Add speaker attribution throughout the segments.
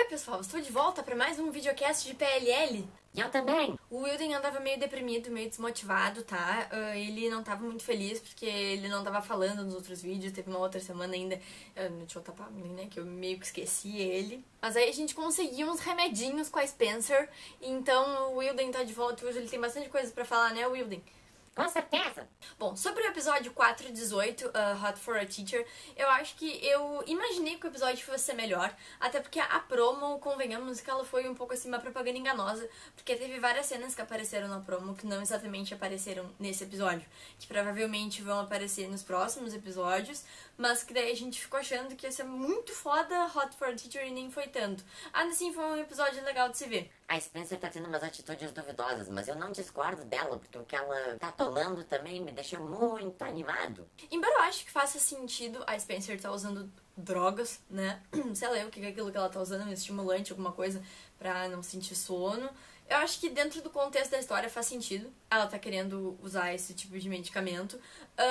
Speaker 1: pessoal, estou de volta para mais um videocast de PLL.
Speaker 2: E eu também.
Speaker 1: O Wilden andava meio deprimido, meio desmotivado, tá? Ele não tava muito feliz porque ele não tava falando nos outros vídeos. Teve uma outra semana ainda, deixa eu tapar, né, que eu meio que esqueci ele. Mas aí a gente conseguiu uns remedinhos com a Spencer. Então o Wilden tá de volta hoje, ele tem bastante coisa pra falar, né, Wilden?
Speaker 2: Com certeza.
Speaker 1: Bom, sobre o episódio 418, Hot for a Teacher, eu acho que eu imaginei que o episódio fosse ser melhor, até porque a promo, convenhamos que ela foi um pouco assim uma propaganda enganosa, porque teve várias cenas que apareceram na promo que não exatamente apareceram nesse episódio, que provavelmente vão aparecer nos próximos episódios, mas que daí a gente ficou achando que ia ser muito foda Hot for a Teacher e nem foi tanto. Ainda assim, foi um episódio legal de se ver.
Speaker 2: A Spencer tá tendo umas atitudes duvidosas, mas eu não discordo dela, porque o que ela tá tomando também me deixou muito animado.
Speaker 1: Embora eu acho que faça sentido a Spencer tá usando drogas, né? Sei lá o que é aquilo que ela tá usando, um estimulante, alguma coisa pra não sentir sono. Eu acho que dentro do contexto da história faz sentido ela tá querendo usar esse tipo de medicamento.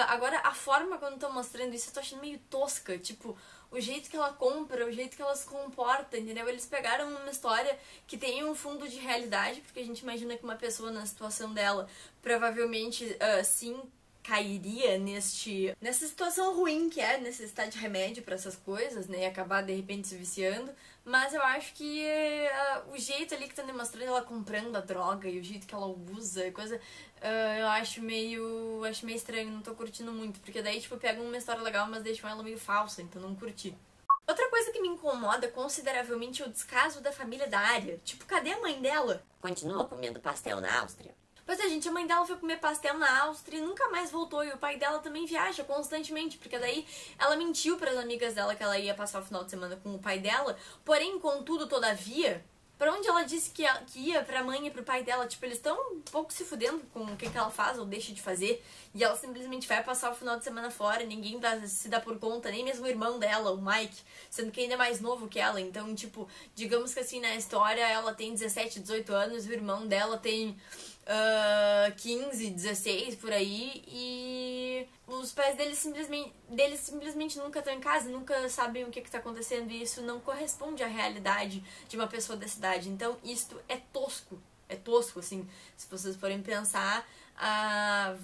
Speaker 1: Agora, a forma quando estão mostrando isso eu tô achando meio tosca. Tipo, o jeito que ela compra, o jeito que ela se comporta, entendeu? Eles pegaram uma história que tem um fundo de realidade, porque a gente imagina que uma pessoa na situação dela provavelmente, sim, cairia nessa situação ruim que é necessitar de remédio pra essas coisas, né, e acabar de repente se viciando, mas eu acho que o jeito ali que tá demonstrando ela comprando a droga e o jeito que ela usa, coisa, eu acho meio estranho, não tô curtindo muito, porque daí tipo pegam uma história legal, mas deixam ela meio falsa, então não curti. Outra coisa que me incomoda consideravelmente é o descaso da família da Arya. Tipo, cadê a mãe dela?
Speaker 2: Continua comendo pastel na Áustria.
Speaker 1: Pois é, gente, a mãe dela foi comer pastel na Áustria e nunca mais voltou. E o pai dela também viaja constantemente, porque daí ela mentiu pras amigas dela que ela ia passar o final de semana com o pai dela. Porém, contudo, todavia, pra onde ela disse que ia pra mãe e pro pai dela, tipo, eles estão um pouco se fudendo com o que ela faz ou deixa de fazer. E ela simplesmente vai passar o final de semana fora, ninguém se dá por conta, nem mesmo o irmão dela, o Mike, sendo que ainda é mais novo que ela. Então, tipo, digamos que assim, na história ela tem 17, 18 anos, o irmão dela tem 15, 16, por aí, e os pais deles simplesmente nunca estão em casa, nunca sabem o que está acontecendo, e isso não corresponde à realidade de uma pessoa da cidade. Então isto é tosco, assim, se vocês forem pensar, a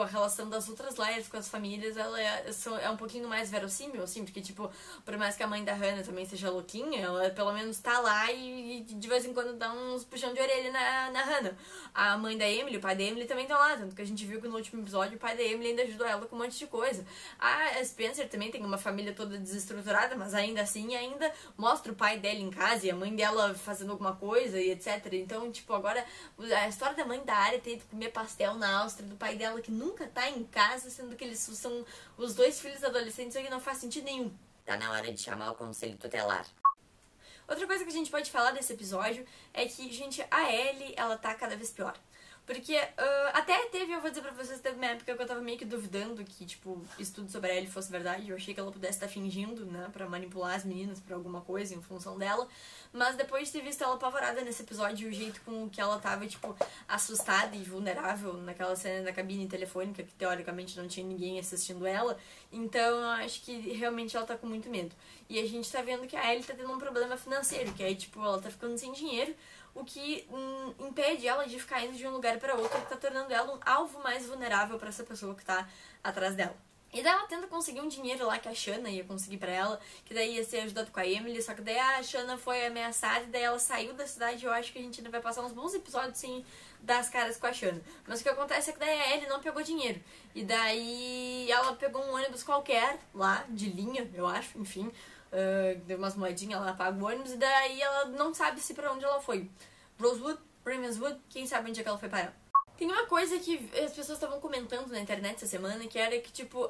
Speaker 1: relação das outras Laias com as famílias, ela é um pouquinho mais verossímil, assim, porque, tipo, por mais que a mãe da Hannah também seja louquinha, ela pelo menos tá lá e de vez em quando dá uns puxão de orelha na Hannah. A mãe da Emily, o pai da Emily também tá lá, tanto que a gente viu que no último episódio o pai da Emily ainda ajudou ela com um monte de coisa. A Spencer também tem uma família toda desestruturada, mas ainda assim, ainda mostra o pai dela em casa e a mãe dela fazendo alguma coisa e etc. Então, tipo, agora a história da mãe da Arya ter ido comer pastel na Áustria, do pai dela que nunca tá em casa, sendo que eles são os dois filhos adolescentes, isso aqui não faz sentido nenhum.
Speaker 2: Tá na hora de chamar o conselho tutelar.
Speaker 1: Outra coisa que a gente pode falar desse episódio é que, gente, a Ellie, ela tá cada vez pior. Porque até teve, eu vou dizer pra vocês, teve uma época que eu tava meio que duvidando que, tipo, isso tudo sobre a Ellie fosse verdade. Eu achei que ela pudesse estar fingindo, né, pra manipular as meninas pra alguma coisa em função dela. Mas depois de ter visto ela apavorada nesse episódio, o jeito com que ela tava, tipo, assustada e vulnerável naquela cena da cabine telefônica, que teoricamente não tinha ninguém assistindo ela, então eu acho que realmente ela tá com muito medo. E a gente tá vendo que a Ellie tá tendo um problema financeiro, que aí, tipo, ela tá ficando sem dinheiro, o que impede ela de ficar indo de um lugar pra outro, que tá tornando ela um alvo mais vulnerável pra essa pessoa que tá atrás dela. E daí ela tenta conseguir um dinheiro lá que a Shanna ia conseguir pra ela, que daí ia ser ajudado com a Emily, só que daí a Shanna foi ameaçada e daí ela saiu da cidade. Eu acho que a gente ainda vai passar uns bons episódios sem dar as caras com a Shanna. Mas o que acontece é que daí a Ellie não pegou dinheiro. E daí ela pegou um ônibus qualquer lá, de linha, eu acho, enfim. Deu umas moedinhas, ela paga o ônibus e daí ela não sabe se pra onde ela foi. Rosewood, Ravenswood, quem sabe onde é que ela foi parar. Tem uma coisa que as pessoas estavam comentando na internet essa semana, que era que, tipo,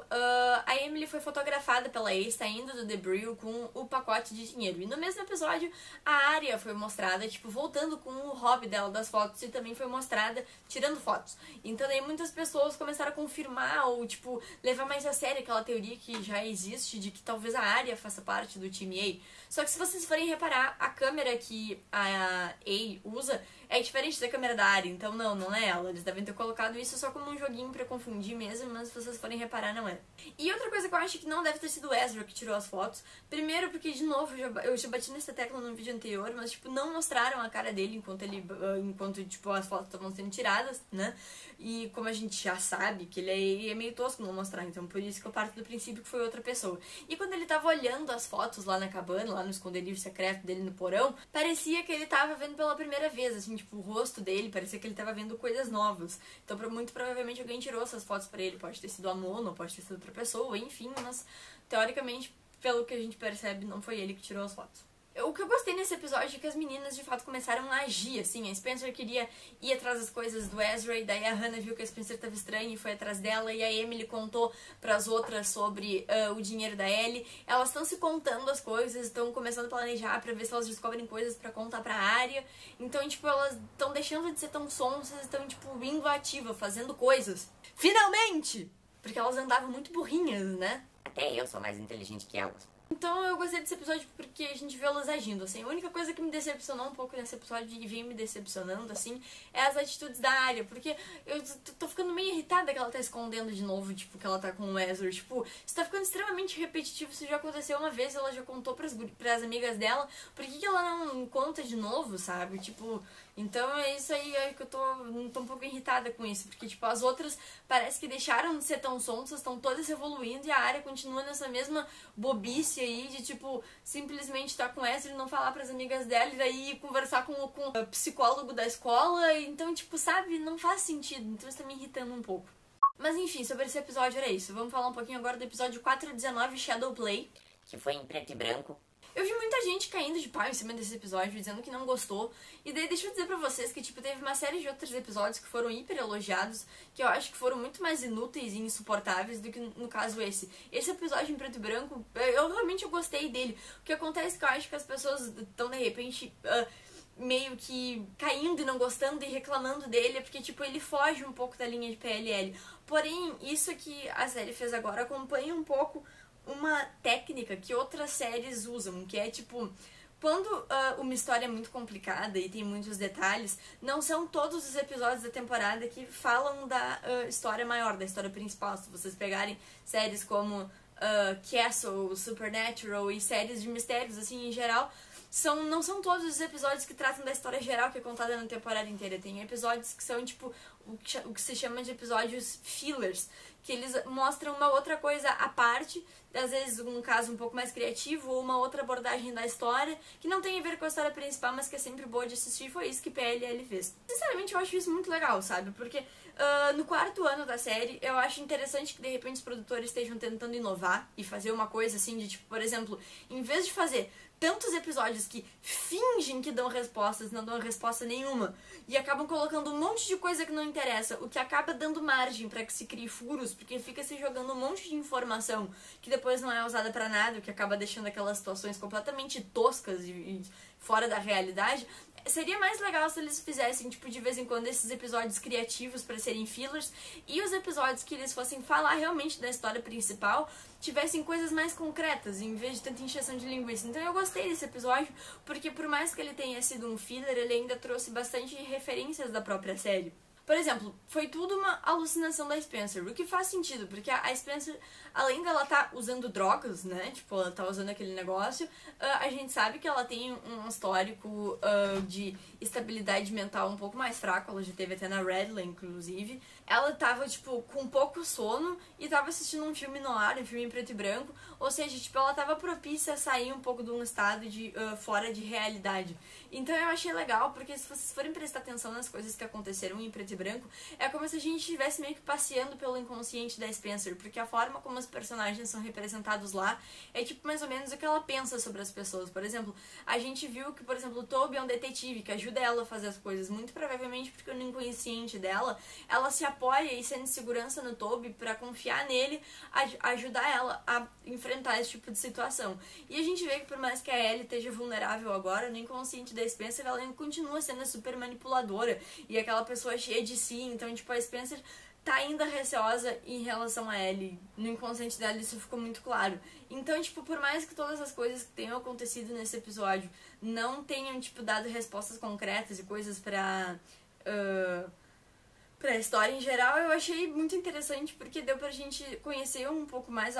Speaker 1: a Emily foi fotografada pela ex saindo do The Brill com o pacote de dinheiro. E no mesmo episódio, a Arya foi mostrada, tipo, voltando com o hobby dela das fotos e também foi mostrada tirando fotos. Então daí muitas pessoas começaram a confirmar ou, tipo, levar mais a sério aquela teoria que já existe de que talvez a Arya faça parte do time A. Só que se vocês forem reparar, a câmera que a A usa é diferente da câmera da Arya, então não é ela. Eles devem ter colocado isso só como um joguinho pra confundir mesmo, mas se vocês forem reparar, não é. E outra coisa que eu acho que não deve ter sido o Ezra que tirou as fotos. Primeiro porque, de novo, eu já bati nessa tecla no vídeo anterior, mas, tipo, não mostraram a cara dele enquanto tipo, as fotos estavam sendo tiradas, né? E como a gente já sabe que ele é meio tosco não mostrar, então por isso que eu parto do princípio que foi outra pessoa. E quando ele tava olhando as fotos lá na cabana, lá no esconderijo secreto dele no porão, parecia que ele tava vendo pela primeira vez, assim, tipo, o rosto dele, parecia que ele tava vendo coisas novas. Então, muito provavelmente alguém tirou essas fotos pra ele, pode ter sido a Mona, pode ter sido outra pessoa, enfim, mas teoricamente, pelo que a gente percebe, não foi ele que tirou as fotos. O que eu gostei nesse episódio é que as meninas de fato começaram a agir, assim. A Spencer queria ir atrás das coisas do Ezra, e daí a Hannah viu que a Spencer estava estranha e foi atrás dela, e a Emily contou pras outras sobre o dinheiro da Ellie. Elas estão se contando as coisas, estão começando a planejar pra ver se elas descobrem coisas pra contar pra área. Então, tipo, elas estão deixando de ser tão sonsas, estão, tipo, indo ativa, fazendo coisas. Finalmente! Porque elas andavam muito burrinhas, né?
Speaker 2: Até eu sou mais inteligente que elas.
Speaker 1: Então eu gostei desse episódio porque a gente vê elas agindo, assim. A única coisa que me decepcionou um pouco nesse episódio e vem me decepcionando, assim, é as atitudes da Arya. Porque eu tô ficando meio irritada que ela tá escondendo de novo, tipo, que ela tá com o Ezra. Tipo, isso tá ficando extremamente repetitivo. Isso já aconteceu uma vez, ela já contou pras amigas dela. Por que ela não conta de novo, sabe? Tipo, então é isso aí que eu tô um pouco irritada com isso. Porque, tipo, as outras parece que deixaram de ser tão sonsas, estão todas evoluindo e a Arya continua nessa mesma bobice aí de, tipo, simplesmente estar com essa e não falar pras amigas dela e daí conversar com o psicólogo da escola. Então, tipo, sabe, não faz sentido. Então isso tá me irritando um pouco. Mas enfim, sobre esse episódio era isso. Vamos falar um pouquinho agora do episódio 419, Shadowplay.
Speaker 2: Que foi em preto e branco.
Speaker 1: Eu vi muita gente caindo de pau em cima desse episódio, dizendo que não gostou. E daí deixa eu dizer pra vocês que, tipo, teve uma série de outros episódios que foram hiper elogiados, que eu acho que foram muito mais inúteis e insuportáveis do que no caso esse. Esse episódio em preto e branco, eu realmente gostei dele. O que acontece é que eu acho que as pessoas estão, de repente, meio que caindo e não gostando e reclamando dele, porque, tipo, ele foge um pouco da linha de PLL. Porém, isso que a série fez agora acompanha um pouco uma técnica que outras séries usam, que é tipo, quando uma história é muito complicada e tem muitos detalhes, não são todos os episódios da temporada que falam da história maior, da história principal. Se vocês pegarem séries como Castle, Supernatural e séries de mistérios, assim, em geral, não são todos os episódios que tratam da história geral que é contada na temporada inteira. Tem episódios que são, tipo, o que se chama de episódios fillers, que eles mostram uma outra coisa à parte, às vezes um caso um pouco mais criativo ou uma outra abordagem da história, que não tem a ver com a história principal, mas que é sempre boa de assistir. Foi isso que PLL fez. Sinceramente, eu acho isso muito legal, sabe? Porque no quarto ano da série, eu acho interessante que de repente os produtores estejam tentando inovar e fazer uma coisa assim de, tipo, por exemplo, em vez de fazer tantos episódios que fingem que dão respostas, não dão resposta nenhuma, e acabam colocando um monte de coisa que não interessa, o que acaba dando margem pra que se crie furos, porque fica se jogando um monte de informação que depois não é usada pra nada, o que acaba deixando aquelas situações completamente toscas e fora da realidade. Seria mais legal se eles fizessem, tipo, de vez em quando esses episódios criativos pra serem fillers, e os episódios que eles fossem falar realmente da história principal tivessem coisas mais concretas, em vez de tanta encheção de linguiça. Então eu gostei desse episódio, porque por mais que ele tenha sido um filler, ele ainda trouxe bastante referências da própria série. Por exemplo, foi tudo uma alucinação da Spencer, o que faz sentido, porque a Spencer, além dela tá usando drogas, né, tipo, ela tá usando aquele negócio, a gente sabe que ela tem um histórico de estabilidade mental um pouco mais fraco, ela já teve até na Redland, inclusive. Ela tava, tipo, com pouco sono e tava assistindo um filme noir, um filme em preto e branco, ou seja, tipo, ela tava propícia a sair um pouco de um estado de fora de realidade. Então eu achei legal, porque se vocês forem prestar atenção nas coisas que aconteceram em preto e branco, é como se a gente estivesse meio que passeando pelo inconsciente da Spencer, porque a forma como os personagens são representados lá é tipo mais ou menos o que ela pensa sobre as pessoas. Por exemplo, a gente viu que, por exemplo, o Toby é um detetive que ajuda ela a fazer as coisas, muito provavelmente porque no inconsciente dela, ela se apoia e sente segurança no Toby pra confiar nele, ajudar ela a enfrentar esse tipo de situação. E a gente vê que por mais que a Ellie esteja vulnerável agora, no inconsciente da Spencer, ela ainda continua sendo super manipuladora e aquela pessoa cheia de si. Então, tipo, a Spencer tá ainda receosa em relação a Ellie. No inconsciente dela isso ficou muito claro. Então, tipo, por mais que todas as coisas que tenham acontecido nesse episódio não tenham, tipo, dado respostas concretas e coisas pra pra história em geral, eu achei muito interessante porque deu pra gente conhecer um pouco mais,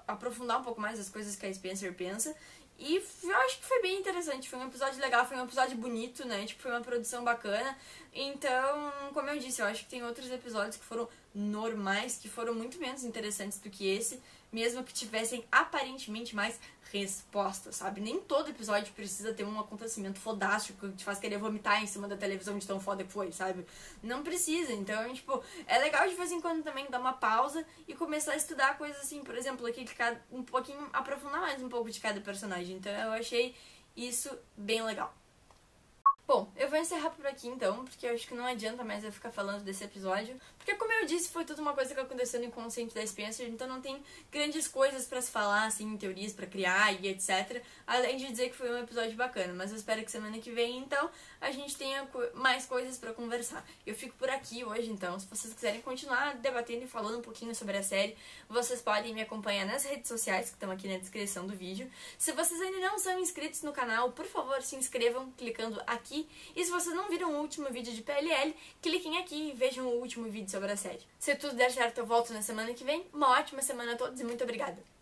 Speaker 1: aprofundar um pouco mais as coisas que a Spencer pensa. E eu acho que foi bem interessante, foi um episódio legal, foi um episódio bonito, né? Tipo, foi uma produção bacana. Então, como eu disse, eu acho que tem outros episódios que foram normais, que foram muito menos interessantes do que esse, mesmo que tivessem aparentemente mais respostas, sabe? Nem todo episódio precisa ter um acontecimento fodástico que te faz querer vomitar em cima da televisão de tão foda que foi, sabe? Não precisa. Então, tipo, é legal de vez em quando também dar uma pausa e começar a estudar coisas assim, por exemplo, aqui de cada, um pouquinho, aprofundar mais um pouco de cada personagem. Então, eu achei isso bem legal. Bom, eu vou encerrar por aqui então, porque eu acho que não adianta mais eu ficar falando desse episódio, porque como eu disse, foi tudo uma coisa que aconteceu no inconsciente da Spencer, então não tem grandes coisas pra se falar, assim, teorias pra criar e etc, além de dizer que foi um episódio bacana, mas eu espero que semana que vem, então, a gente tenha mais coisas pra conversar. Eu fico por aqui hoje, então, se vocês quiserem continuar debatendo e falando um pouquinho sobre a série, vocês podem me acompanhar nas redes sociais, que estão aqui na descrição do vídeo. Se vocês ainda não são inscritos no canal, por favor, se inscrevam clicando aqui. E se vocês não viram o último vídeo de PLL, cliquem aqui e vejam o último vídeo sobre a série. Se tudo der certo, eu volto na semana que vem. Uma ótima semana a todos e muito obrigada!